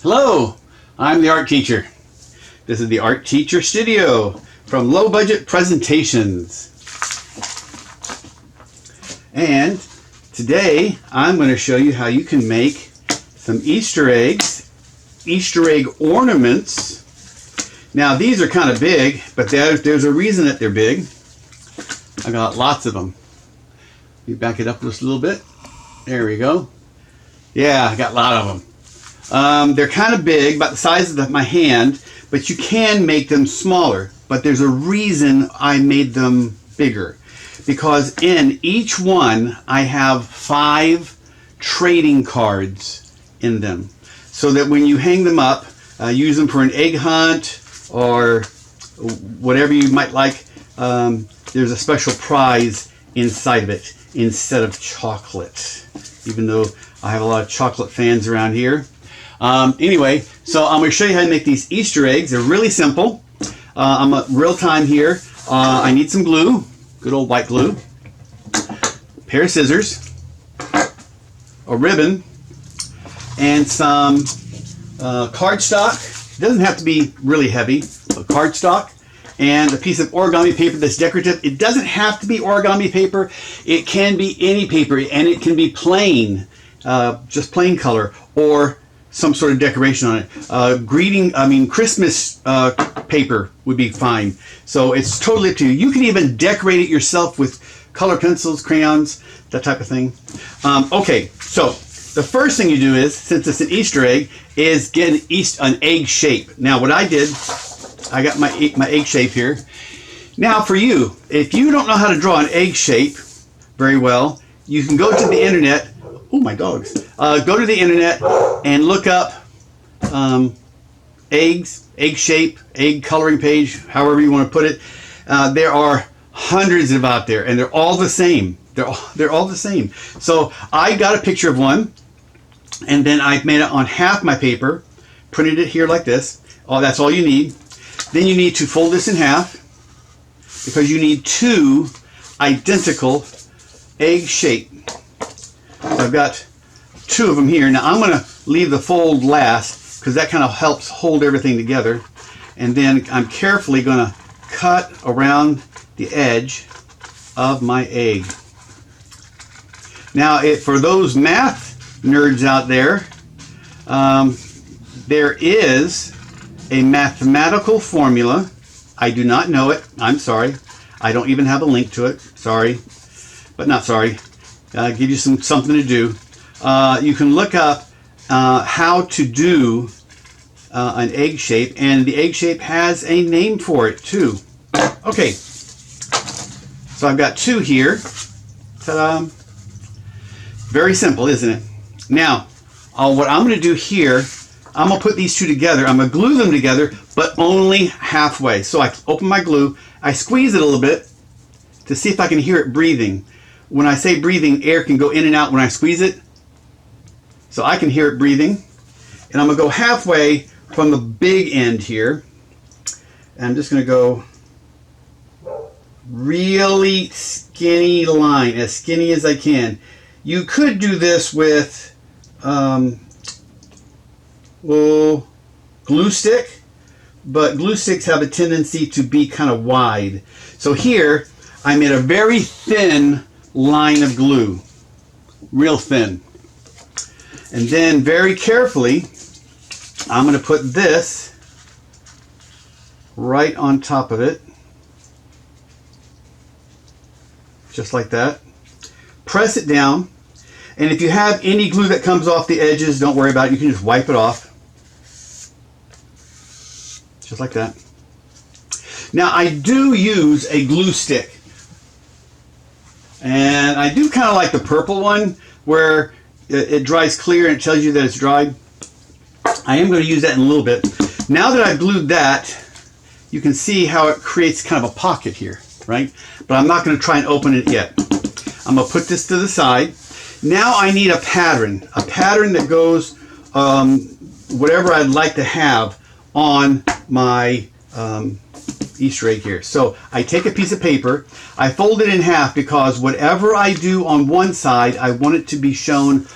Hello, I'm the art teacher. This is the Art Teacher Studio from Low Budget Presentations. And today I'm going to show you how you can make some Easter eggs, Easter egg ornaments. Now these are kind of big, but there's a reason that they're big. I got lots of them. Let me back it up just a little bit. There we go. Yeah, I got a lot of them. They're kind of big, about the size of my hand, but you can make them smaller. But there's a reason I made them bigger. Because in each one, I have 5 trading cards in them. So that when you hang them up, use them for an egg hunt or whatever you might like, there's a special prize inside of it instead of chocolate. Even though I have a lot of chocolate fans around here. Anyway, so I'm going to show you how to make these Easter eggs. They're really simple. I'm at real time here. I need some glue, good old white glue, a pair of scissors, a ribbon, and some cardstock. It doesn't have to be really heavy, but cardstock, and a piece of origami paper that's decorative. It doesn't have to be origami paper. It can be any paper, and it can be plain, just plain color, or some sort of decoration on it. Christmas paper would be fine. So it's totally up to you. You can even decorate it yourself with color pencils, crayons, that type of thing. Okay, so the first thing you do is, since it's an Easter egg, is get an egg shape. Now what I did, I got my egg shape here. Now for you, if you don't know how to draw an egg shape very well, you can go to the internet. Oh, my dogs. Go to the internet and look up eggs, egg shape, egg coloring page, however you want to put it. There are hundreds of out there, and they're all the same. They're all the same. So I got a picture of one, and then I made it on half my paper, printed it here like this. Oh, that's all you need. Then you need to fold this in half, because you need 2 identical egg shape. I've got 2 of them here. Now I'm going to leave the fold last because that kind of helps hold everything together. And then I'm carefully going to cut around the edge of my egg. Now for those math nerds out there, there is a mathematical formula. I do not know it. I'm sorry. I don't even have a link to it. Sorry. But not sorry. Give you something to do. You can look up how to do an egg shape, and the egg shape has a name for it too. Okay, so I've got 2 here. Ta-da! Very simple, isn't it? Now, what I'm going to do here, I'm going to put these 2 together. I'm going to glue them together, but only halfway. So I open my glue, I squeeze it a little bit to see if I can hear it breathing. When I say breathing, air can go in and out when I squeeze it. So I can hear it breathing. And I'm going to go halfway from the big end here. And I'm just going to go really skinny line, as skinny as I can. You could do this with glue stick, but glue sticks have a tendency to be kind of wide. So here, I made a very thin line of glue, real thin, and then very carefully I'm going to put this right on top of it, just like that. Press it down, and if you have any glue that comes off the edges, don't worry about it. You can just wipe it off, just like that. Now I do use a glue stick. And I do kind of like the purple one where it dries clear and it tells you that it's dried. I am going to use that in a little bit. Now that I've glued that, you can see how it creates kind of a pocket here, right? But I'm not going to try and open it yet. I'm going to put this to the side. Now I need a pattern that goes whatever I'd like to have on my Easter egg here. So I take a piece of paper, I fold it in half because whatever I do on one side, I want it to be shown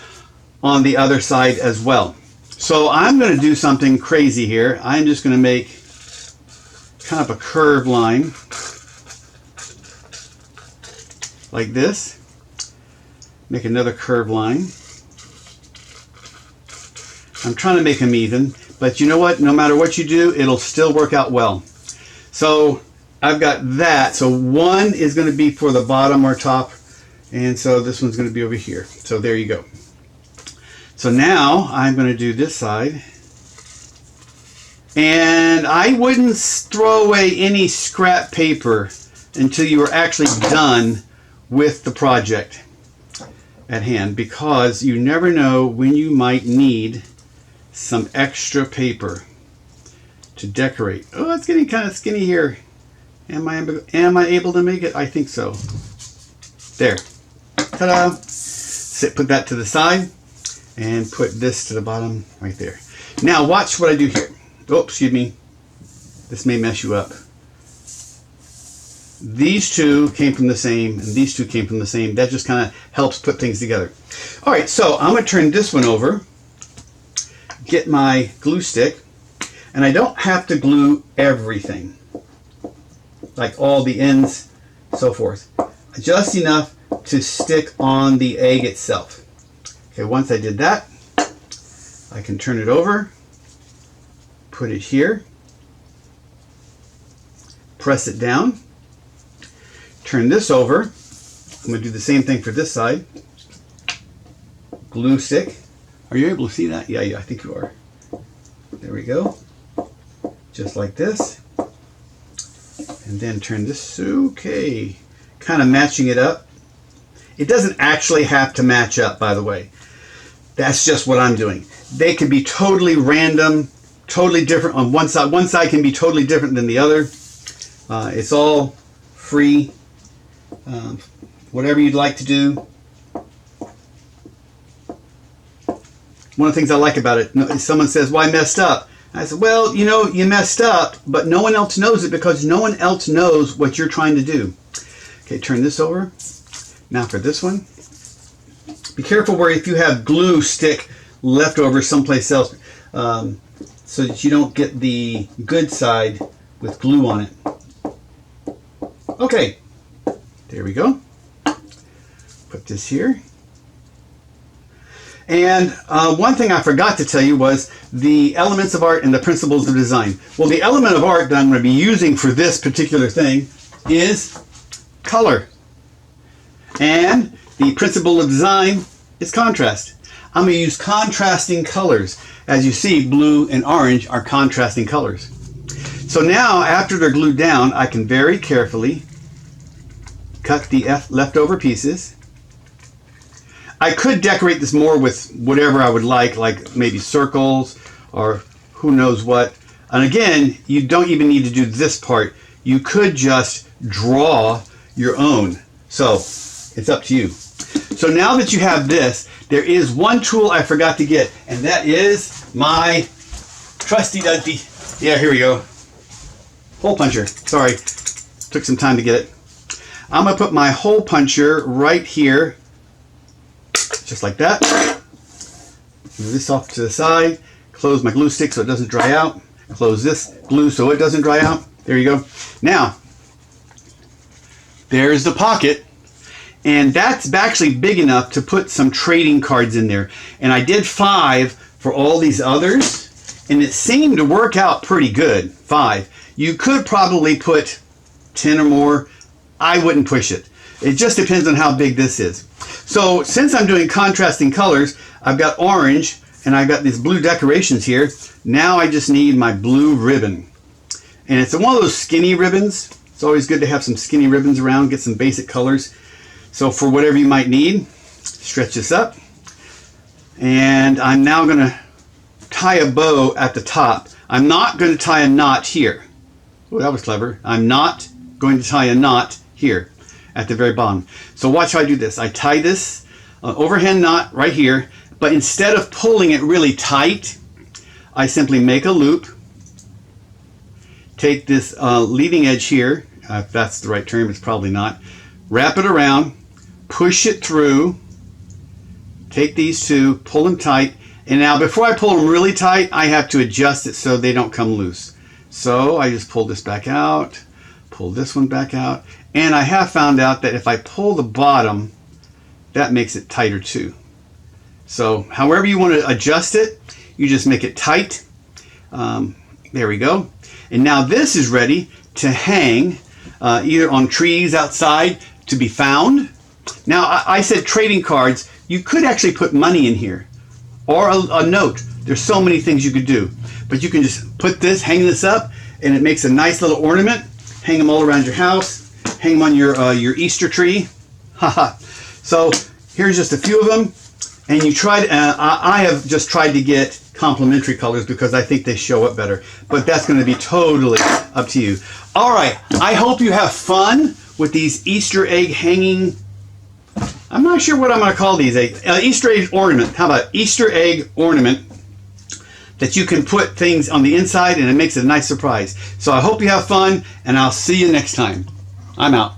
on the other side as well. So I'm going to do something crazy here. I'm just going to make kind of a curved line like this. Make another curved line. I'm trying to make them even, but you know what? No matter what you do, it'll still work out well. So I've got that. So one is going to be for the bottom or top, and so this one's going to be over here. So there you go. So now I'm going to do this side. And I wouldn't throw away any scrap paper until you are actually done with the project at hand, because you never know when you might need some extra paper to decorate. Oh, it's getting kind of skinny here. Am I able to make it? I think so. There. Ta-da! Put that to the side and put this to the bottom right there. Now watch what I do here. Oh, excuse me. This may mess you up. These two came from the same, and these two came from the same. That just kind of helps put things together. All right, so I'm going to turn this one over, get my glue stick, and I don't have to glue everything, like all the ends, so forth. Just enough to stick on the egg itself. Okay, once I did that, I can turn it over, put it here, press it down, turn this over. I'm going to do the same thing for this side. Glue stick. Are you able to see that? Yeah, I think you are. There we go. Just like this. And then turn this. Okay. Kind of matching it up. It doesn't actually have to match up, by the way. That's just what I'm doing. They can be totally random, totally different on one side. One side can be totally different than the other. It's all free. Whatever you'd like to do. One of the things I like about it, someone says, well, I messed up. I said, well, you know, you messed up, but no one else knows it because no one else knows what you're trying to do. Okay, turn this over. Now for this one. Be careful where if you have glue stick left over someplace else, so that you don't get the good side with glue on it. Okay, there we go. Put this here. And one thing I forgot to tell you was the elements of art and the principles of design. Well, the element of art that I'm going to be using for this particular thing is color. And the principle of design is contrast. I'm going to use contrasting colors. As you see, blue and orange are contrasting colors. So now, after they're glued down, I can very carefully cut the leftover pieces. I could decorate this more with whatever I would like maybe circles or who knows what. And again, you don't even need to do this part. You could just draw your own. So it's up to you. So now that you have this, there is one tool I forgot to get, and that is my trusty dusty. Yeah, here we go. Hole puncher. Sorry, took some time to get it. I'm going to put my hole puncher right here. Just like that. Move this off to the side. Close my glue stick so it doesn't dry out. Close this glue so it doesn't dry out. There you go. Now, there's the pocket. And that's actually big enough to put some trading cards in there. And I did 5 for all these others. And it seemed to work out pretty good. 5. You could probably put 10 or more. I wouldn't push it. It just depends on how big this is. So since I'm doing contrasting colors, I've got orange and I've got these blue decorations here. Now I just need my blue ribbon. And it's one of those skinny ribbons. It's always good to have some skinny ribbons around, get some basic colors. So for whatever you might need, stretch this up. And I'm now going to tie a bow at the top. I'm not going to tie a knot here. Oh, that was clever. I'm not going to tie a knot here at the very bottom. So watch how I do this. I tie this overhand knot right here, but instead of pulling it really tight, I simply make a loop, take this leading edge here, if that's the right term, it's probably not, wrap it around, push it through, take these two, pull them tight, And now before I pull them really tight, I have to adjust it so they don't come loose. So I just pull this back out, pull this one back out, and I have found out that if I pull the bottom, that makes it tighter too. So however you want to adjust it, you just make it tight. There we go. And now this is ready to hang either on trees outside to be found. Now I said trading cards. You could actually put money in here or a note. There's so many things you could do. But you can just put this, hang this up, and it makes a nice little ornament. Hang them all around your house. Hang them on your Easter tree. Haha. So here's just a few of them. And you tried. I have just tried to get complementary colors because I think they show up better. But that's going to be totally up to you. All right. I hope you have fun with these Easter egg hanging. I'm not sure what I'm going to call these. Easter egg ornament. How about Easter egg ornament that you can put things on the inside and it makes it a nice surprise. So I hope you have fun and I'll see you next time. I'm out.